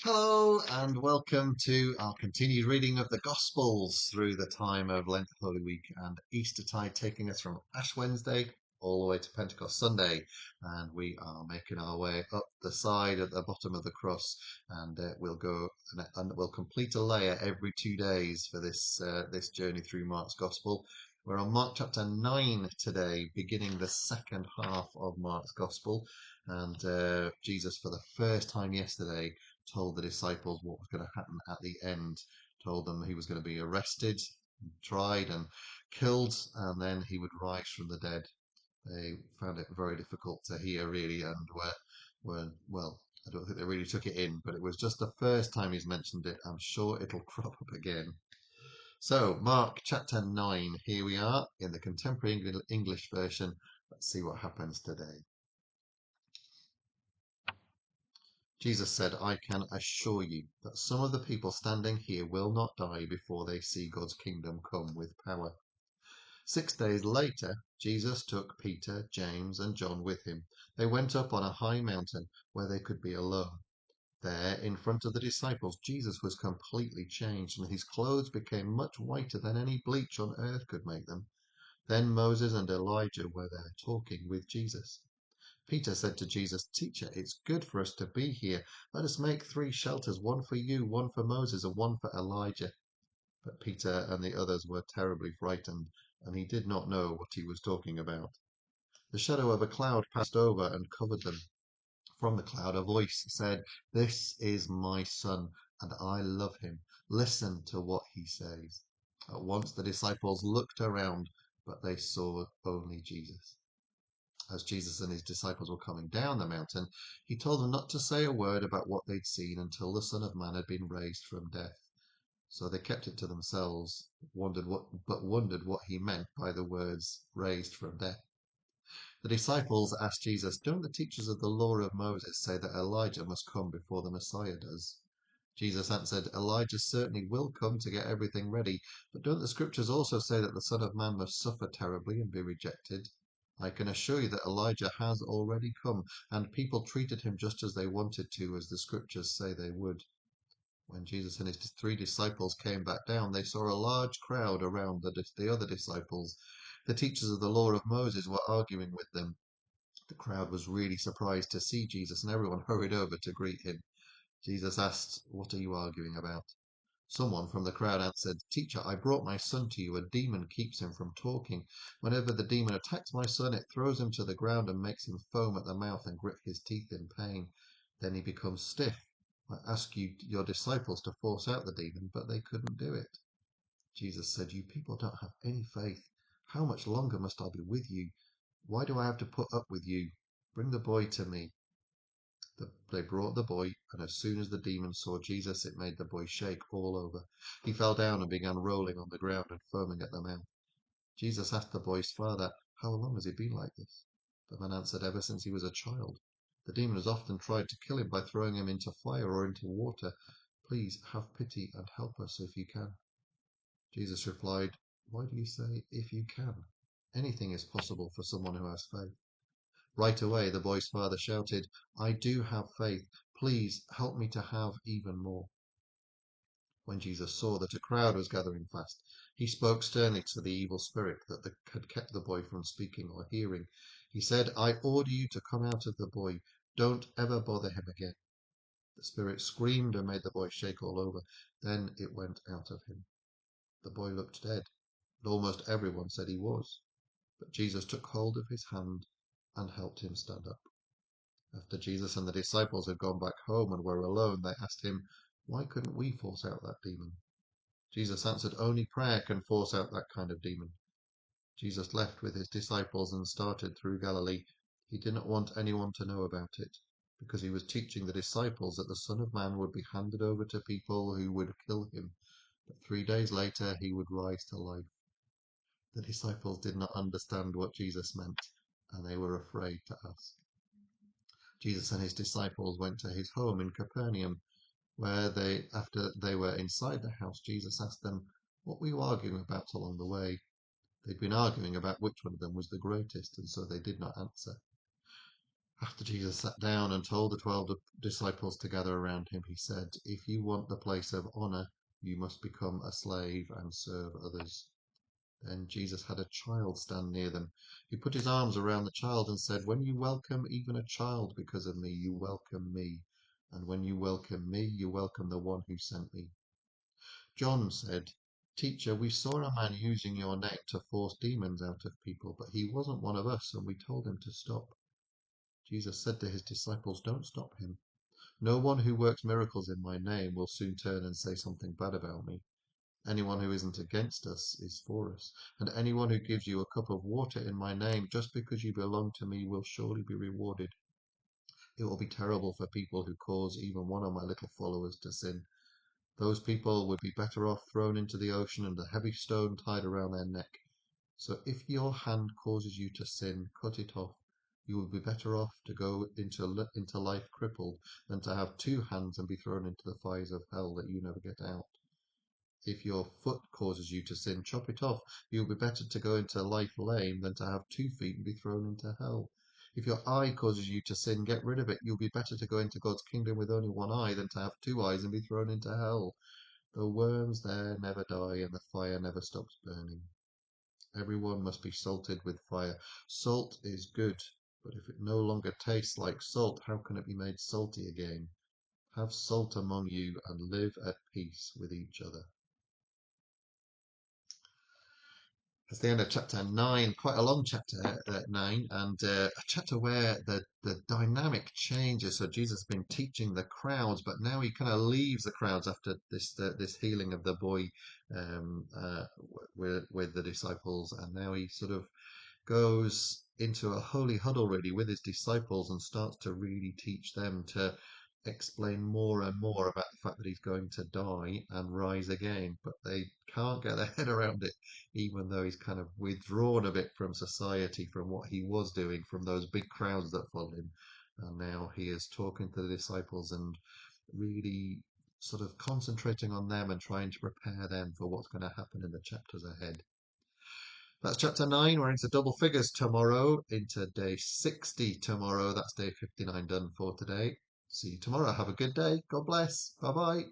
Hello and welcome to our continued reading of the Gospels through the time of Lent, Holy Week and Eastertide, taking us from Ash Wednesday all the way to Pentecost Sunday. And we are making our way up the side at the bottom of the cross, and we'll go and we'll complete a layer every 2 days for this journey through Mark's Gospel. We're on Mark chapter 9 today, beginning the second half of Mark's Gospel. And Jesus, for the first time yesterday, told the disciples what was going to happen at the end, told them he was going to be arrested, tried, and killed, and then he would rise from the dead. They found it very difficult to hear, really, and well, I don't think they really took it in, but it was just the first time he's mentioned it. I'm sure it'll crop up again. So, Mark chapter 9, here we are in the contemporary English version. Let's see what happens today. Jesus said, I can assure you that some of the people standing here will not die before they see God's kingdom come with power. 6 days later, Jesus took Peter, James, and John with him. They went up on a high mountain where they could be alone. There, in front of the disciples, Jesus was completely changed, and his clothes became much whiter than any bleach on earth could make them. Then Moses and Elijah were there talking with Jesus. Peter said to Jesus, Teacher, it's good for us to be here. Let us make 3 shelters, one for you, one for Moses, and one for Elijah. But Peter and the others were terribly frightened, and he did not know what he was talking about. The shadow of a cloud passed over and covered them. From the cloud a voice said, This is my son, and I love him. Listen to what he says. At once the disciples looked around, but they saw only Jesus. As Jesus and his disciples were coming down the mountain, he told them not to say a word about what they'd seen until the Son of Man had been raised from death. So they kept it to themselves, wondered what he meant by the words raised from death. The disciples asked Jesus, Don't the teachers of the law of Moses say that Elijah must come before the Messiah does? Jesus answered, Elijah certainly will come to get everything ready, but don't the scriptures also say that the Son of Man must suffer terribly and be rejected? I can assure you that Elijah has already come, and people treated him just as they wanted to, as the scriptures say they would. When Jesus and his 3 disciples came back down, they saw a large crowd around the other disciples. The teachers of the law of Moses were arguing with them. The crowd was really surprised to see Jesus, and everyone hurried over to greet him. Jesus asked, What are you arguing about? Someone from the crowd answered, Teacher, I brought my son to you. A demon keeps him from talking. Whenever the demon attacks my son, it throws him to the ground and makes him foam at the mouth and grit his teeth in pain. Then he becomes stiff. I asked your disciples to force out the demon, but they couldn't do it. Jesus said, You people don't have any faith. How much longer must I be with you? Why do I have to put up with you? Bring the boy to me. They brought the boy, and as soon as the demon saw Jesus, it made the boy shake all over. He fell down and began rolling on the ground and foaming at the mouth. Jesus asked the boy's father, How long has he been like this? The man answered, Ever since he was a child. The demon has often tried to kill him by throwing him into fire or into water. Please have pity and help us if you can. Jesus replied, Why do you say, if you can? Anything is possible for someone who has faith. Right away, the boy's father shouted, I do have faith. Please help me to have even more. When Jesus saw that a crowd was gathering fast, he spoke sternly to the evil spirit that had kept the boy from speaking or hearing. He said, I order you to come out of the boy. Don't ever bother him again. The spirit screamed and made the boy shake all over. Then it went out of him. The boy looked dead, and almost everyone said he was. But Jesus took hold of his hand and helped him stand up. After Jesus and the disciples had gone back home and were alone, they asked him, Why couldn't we force out that demon? Jesus answered, Only prayer can force out that kind of demon. Jesus left with his disciples and started through Galilee. He didn't want anyone to know about it, because he was teaching the disciples that the Son of Man would be handed over to people who would kill him, but 3 days later he would rise to life. The disciples did not understand what Jesus meant, and they were afraid to ask. Jesus and his disciples went to his home in Capernaum, where after they were inside the house, Jesus asked them, What were you arguing about along the way? They'd been arguing about which one of them was the greatest, and so they did not answer. After Jesus sat down and told the 12 disciples to gather around him, he said, "If you want the place of honor, you must become a slave and serve others." Then Jesus had a child stand near them. He put his arms around the child and said, "When you welcome even a child because of me, you welcome me. And when you welcome me, you welcome the one who sent me." John said, "Teacher, we saw a man using your name to force demons out of people, but he wasn't one of us, and we told him to stop." Jesus said to his disciples, "Don't stop him. No one who works miracles in my name will soon turn and say something bad about me. Anyone who isn't against us is for us. And anyone who gives you a cup of water in my name, just because you belong to me, will surely be rewarded. It will be terrible for people who cause even one of my little followers to sin. Those people would be better off thrown into the ocean and a heavy stone tied around their neck. So if your hand causes you to sin, cut it off. You would be better off to go into life crippled than to have two hands and be thrown into the fires of hell that you never get out. If your foot causes you to sin, chop it off. You'll be better to go into life lame than to have 2 feet and be thrown into hell. If your eye causes you to sin, get rid of it. You'll be better to go into God's kingdom with only one eye than to have 2 eyes and be thrown into hell. The worms there never die and the fire never stops burning. Everyone must be salted with fire. Salt is good, but if it no longer tastes like salt, how can it be made salty again? Have salt among you and live at peace with each other. That's the end of chapter 9, quite a long chapter 9, and a chapter where the dynamic changes. So Jesus has been teaching the crowds, but now he kind of leaves the crowds after this healing of the boy with the disciples, and now he sort of goes into a holy huddle really with his disciples and starts to really teach them to explain more and more about the fact that he's going to die and rise again, but they can't get their head around it, even though he's kind of withdrawn a bit from society, from what he was doing, from those big crowds that followed him. And now he is talking to the disciples and really sort of concentrating on them and trying to prepare them for what's going to happen in the chapters ahead. That's chapter 9. We're into double figures tomorrow, into day 60 tomorrow. That's day 59 done for today. See you tomorrow. Have a good day. God bless. Bye bye.